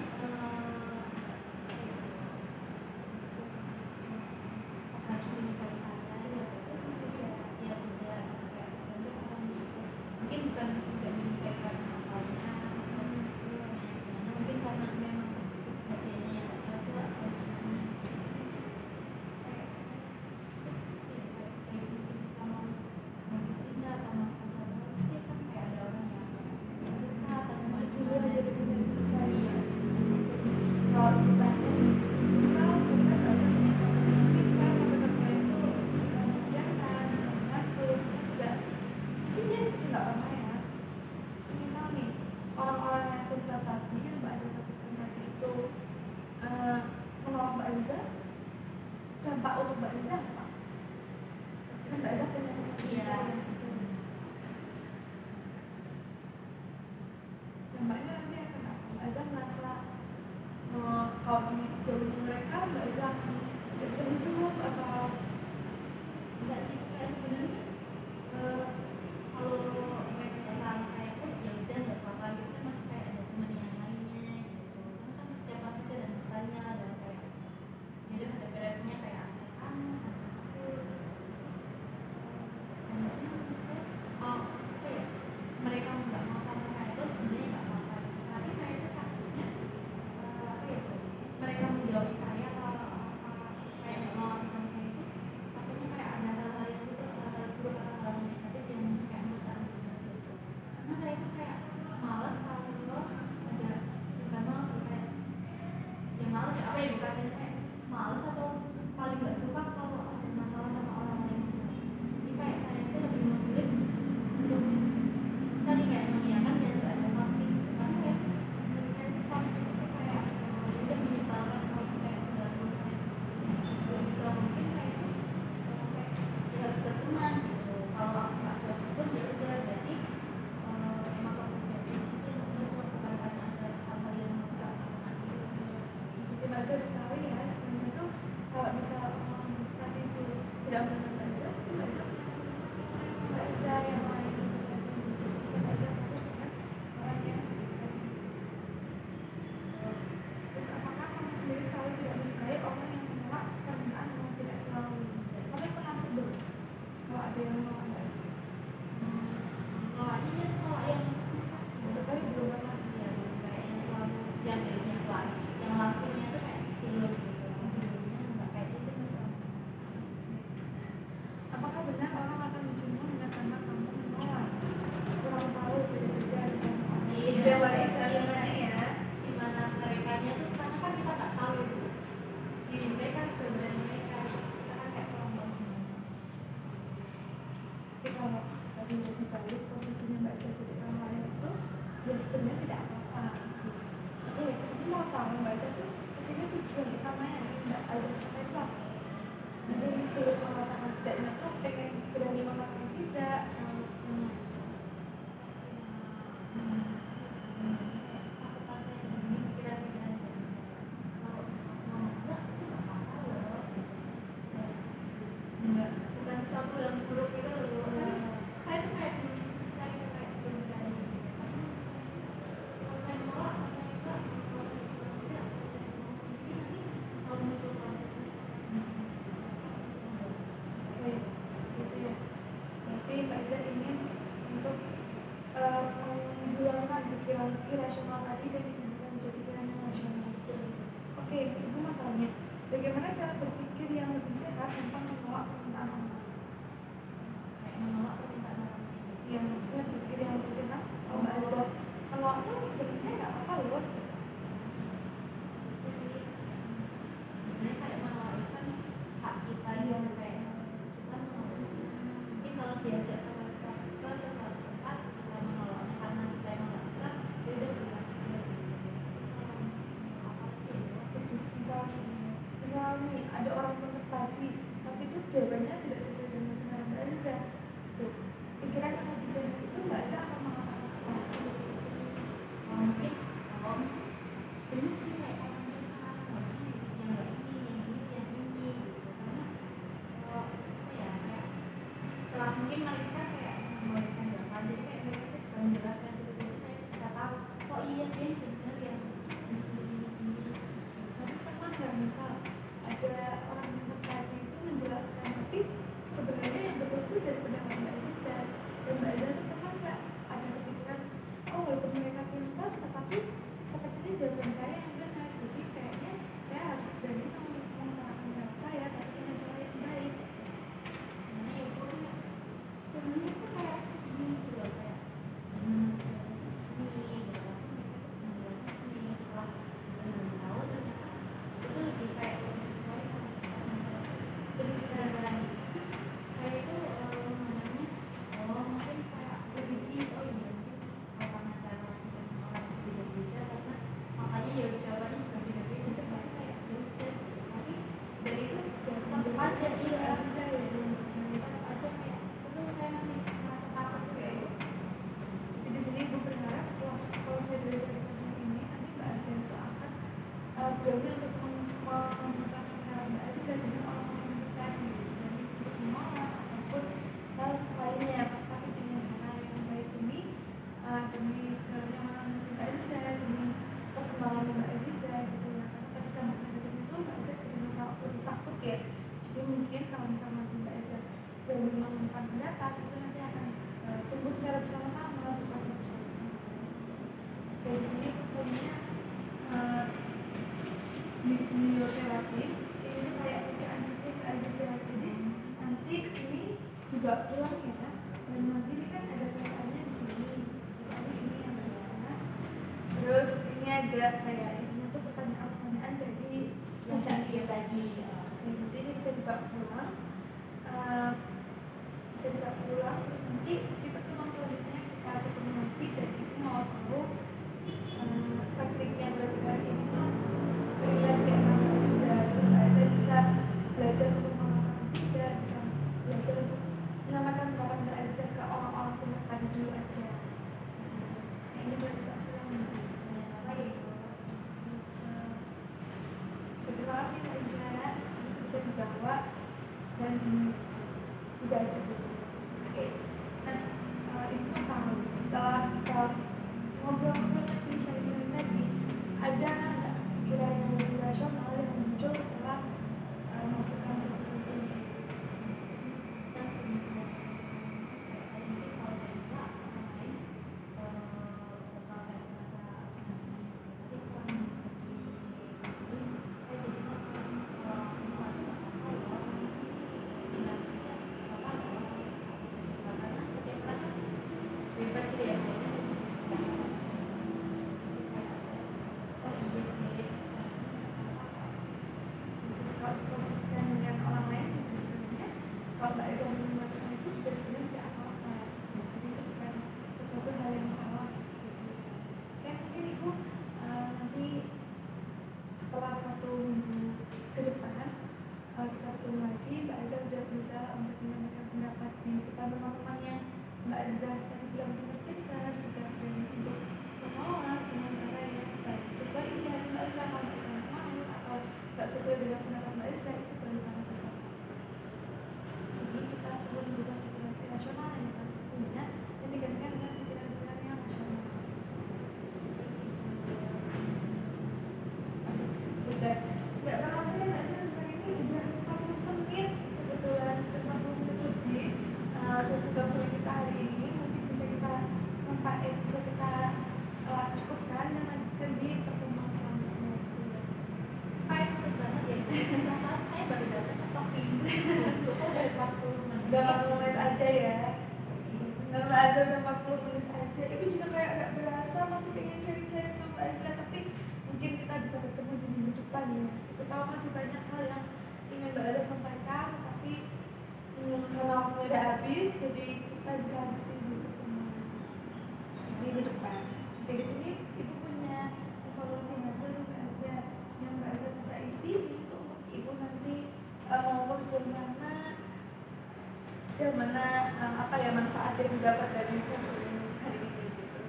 Speaker 2: harus menyukai saya ya tidak kayak mungkin bukan tidak menyukai karena apanya mungkin karena memang badannya yang tak cocok atau sama tidak atau makan pasti kan kayak ada orang yang suka atau
Speaker 1: Dulu
Speaker 2: gimana
Speaker 1: jadi benar kita
Speaker 2: iya
Speaker 1: kalau kita misal kita belajar kita teman-teman itu suka mengajarkan, suka mengatur, tidak sih jadi itu nggak pernah ya. Misal nih orang-orang yang pintar tadi yang Mbak Iza sebutkan tadi itu menolak Mbak Iza, dampak untuk Mbak Iza apa? Kan Mbak Iza punya teman
Speaker 2: Iya.
Speaker 1: gitu. Dampaknya nanti akan apa? Mbak Iza merasa kalau dijauhi mereka Mbak Iza akan tidak bisa hidup atau
Speaker 2: enggak sih kayak sebenarnya kalau mereka nggak sama saya pun ya udah nggak apa-apa gitu kan masih kayak ada teman yang lainnya gitu kan setiap orang pasti ada masanya dan kayak ya udah ada beratnya kayak ajak kamu ajak aku dan saya apa ya mereka nggak mau sama saya itu sebenarnya nggak apa-apa tapi saya itu takutnya apa ya mereka menjauhi saya kalau kayak nggak mau sama saya itu takutnya kayak ada hal-hal yang itu hal-hal buruk atau hal negatif yang kayak merusak hubungan itu karena saya itu kayak malas kalau ada bukan malas sih kayak ya malas ya apa ya bukan kayak malas atau paling nggak suka kalau ada masalah sama orang lain gitu. Jadi kayak saya itu lebih memilih untuk tadi kayak mengiyakan dan nggak ada konflik gitu. Karena ya menurut saya itu konflik itu kayak udah menyebalkan kalau kayak udah selesai bisa mungkin saya itu kayak ya harus berteman gitu kalau aku nggak cocok pun ya udah berarti emang konflik berarti bukan karena ada hal-hal yang merusak hubungan itu.
Speaker 1: Mbak Iza udah tahu ya sebenarnya tuh kalau misal orang tadi itu tidak mengenal Mbak Iza, tapi Mbak Iza punya teman Mbak Iza yang lain gitu kan. Jadi bisa Mbak Iza fokus dengan orang yang tadi. Terus apakah kamu sendiri selalu tidak menyukai orang yang menolak permintaanmu? Tidak selalu. Kamu pernah sebel kalau ada yang menolak Mbak Iza?
Speaker 2: Nolaknya ya nolak yang
Speaker 1: Tapi belum pernah.
Speaker 2: ya kayak yang selalu yang selalu yang langsungnya tuh kayak belum gitu belumnya nggak kayak gitu misalnya
Speaker 1: Apakah benar orang akan mencium hanya karena kamu menolak? Kurang tahu beda-beda dengan orang.
Speaker 2: Iya.
Speaker 1: Beda Mbak Iza sebenarnya ya.
Speaker 2: gimana mereka tuh karena kan kita nggak tahu diri mereka kebenaran mereka kita kan kayak kurang tahu gimana.
Speaker 1: Tapi kalau tadi udah dibalik posisinya Mbak Iza jadi orang lain itu ya sebenarnya tidak apa-apa gitu. Oke, tapi mau tahu Mbak Iza tuh kesini tujuan utamanya yang Mbak Iza capai itu apa? Jadi sulit mengatakan tidaknya tuh pengen berani mengatakan tidak.
Speaker 2: Aku kan saya ini pikiran-pikiran kalau ngomong enggak itu nggak apa-apa loh enggak bukan sesuatu yang buruk gitu loh. Tapi saya tuh kayak
Speaker 1: sih Mbak Iza ingin untuk menghilangkan pikiran irasional tadi dan digantikan menjadi pikiran yang rasional. Oke, Ibu mau tanya, bagaimana cara berpikir yang lebih sehat tentang menolak permintaan orang?
Speaker 2: Kayak menolak permintaan orang.
Speaker 1: Ya, maksudnya berpikir yang lebih sehat. Kalau Mbak Iza menolak tuh sebenarnya nggak apa loh.
Speaker 2: Jadi sebenarnya kayak menolak itu kan hak kita yang kayak kita menolak. Mungkin kalau diajak ke sesuatu tempat kita menolaknya karena kita emang nggak bisa, ya udah bilang aja.
Speaker 1: Misal nih ada orang kontak tadi, tapi itu jawabannya tidak sesuai dengan benar Mbak Iza. Tuh, pikiran yang lebih sehat itu Mbak Iza akan mengatakan apa?
Speaker 2: Mungkin kalau benar sih kayak orang yang nggak ini yang ini gitu. Karena kalau apa ya kayak setelah mungkin mereka kayak memberikan jawaban, jadi kayak mereka tuh sudah menjelaskan gitu, jadi saya bisa tahu oh iya dia benar yang ini.
Speaker 1: Tapi pernah nggak misal ada orang yang tadi itu menjelaskan, tapi sebenarnya yang betul itu dari pendapat Mbak Iza, dan Mbak Iza itu pernah nggak ada kepikiran, oh walaupun mereka pintar, tetapi sepertinya jawaban saya yang benar, jadi kayaknya saya harus berani mengungkapkan pendapat saya, tapi dengan cara yang baik.
Speaker 2: Karena ya itu sebenarnya tuh kayak ini gitu loh, kayak ini gitu kan, mereka tuh menjelaskan ini setelah bisa tahu ternyata itu lebih kayak lebih sesuai sama kita. Jadi benar-benar saya itu namanya mungkin kayak lebih oh iya mungkin karena cara kita orang beda-beda karena makanya ya jawabannya juga beda-beda tapi kayak ya udah gitu. Tapi dari itu tetap aja iya bisa ya tetap aja kayak itu saya masih merasa takut kayak
Speaker 1: Jadi di sini Ibu berharap setelah selesai dari sesi coaching ini, nanti Mbak Iza itu akan berani untuk mengungkapkan pendapat Mbak Iza dengan orang-orang yang tadi, dan untuk menolak ataupun hal lainnya, tapi dengan cara yang baik demi kenyamanan hati Mbak Iza, demi perkembangan Mbak Iza gitu ya. Karena ketika negatif itu Mbak Iza jadi masalah lebih takut ya. Jadi mungkin kalau misalnya nanti Mbak Iza berani mengungkapkan pendapat, itu nanti akan tumbuh secara bersama-sama, berproses bersama-sama. Oke, di sini punya bioterapi ini kayak bacaan itu aja, jadi nanti ini juga pulang ya, dan nanti ini kan ada bacaannya di sini, jadi ini yang mana, terus ini ada kayak isinya tuh pertanyaan-pertanyaan dari bacaan dia tadi. Oke, nanti ini bisa dibawa pulang, terus nanti di pertemuan selanjutnya kita ketemu lagi, dan itu mau tahu teknik yang verifikasi ini tuh relate kayak sama Aziza, terus Aziza bisa belajar untuk mengatakan tidak, bisa belajar untuk menyampaikan pendapat Mbak Aziza ke orang-orang pintar tadi dulu aja. Nah, ini berarti Mbak pulang nanti.
Speaker 2: apa ya itu
Speaker 1: Terima kasih Mbak Aziza, ini bisa dibawa dan dibaca dulu. Oke, nah Ibu mau tahu setelah kita ngobrol-ngobrol tadi, sharing-sharing tadi, ada nggak pikiran yang lebih rasional yang muncul setelah melakukan sesi coaching ini?
Speaker 2: yang kemudian kayak saya mungkin kalau saya buka orang lain bakal kayak merasa tapi setelah saya jadi orang bebas gitu ya oh iya
Speaker 1: Mbak Azza udah 40 menit aja. Ibu juga kayak agak berasa masih pengen sharing-sharing sama Mbak Azza, tapi mungkin kita bisa bertemu di minggu depan ya. Kita tahu masih banyak hal yang ingin Mbak Azza sampaikan, tapi karena waktunya udah habis, jadi kita bisa lanjutin di pertemuan di minggu depan. Oke, di sini Ibu punya evaluasi hasil Mbak Azza yang Mbak Azza bisa isi untuk Ibu nanti mengukur sejauh mana apa ya manfaat yang didapat dari konseling hari ini gitu.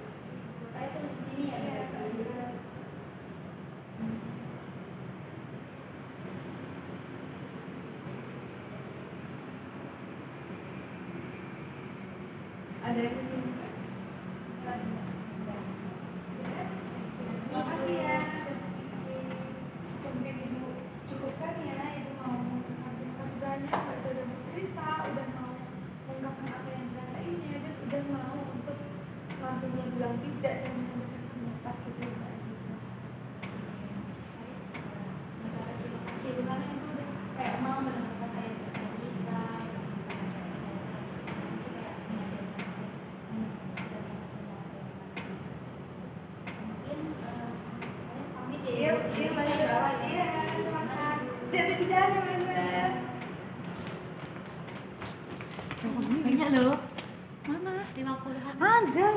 Speaker 2: Saya tulis di sini ya.
Speaker 1: Iya, iya. Ada yang ingin silakan. Terima kasih ya udah mengisi. Mungkin Ibu cukupkan ya, Ibu mau mengucapkan terima kasih banyak Mbak Azza udah mau cerita, udah mau mengungkapkan apa yang dirasainnya, dan udah mau untuk nantinya bilang tidak dan memberikan pendapat gitu ya Mbak Azza.
Speaker 2: Terima kasih karena itu udah kayak mau mendengarkan saya bercerita, mungkin saya pamit ya.
Speaker 1: Iya, iya Mbak Azza. Iya, silakan. Hati-hati di jalan ya Mbak Azza.
Speaker 3: Banyak loh. Mana?
Speaker 2: 50
Speaker 3: Anjay.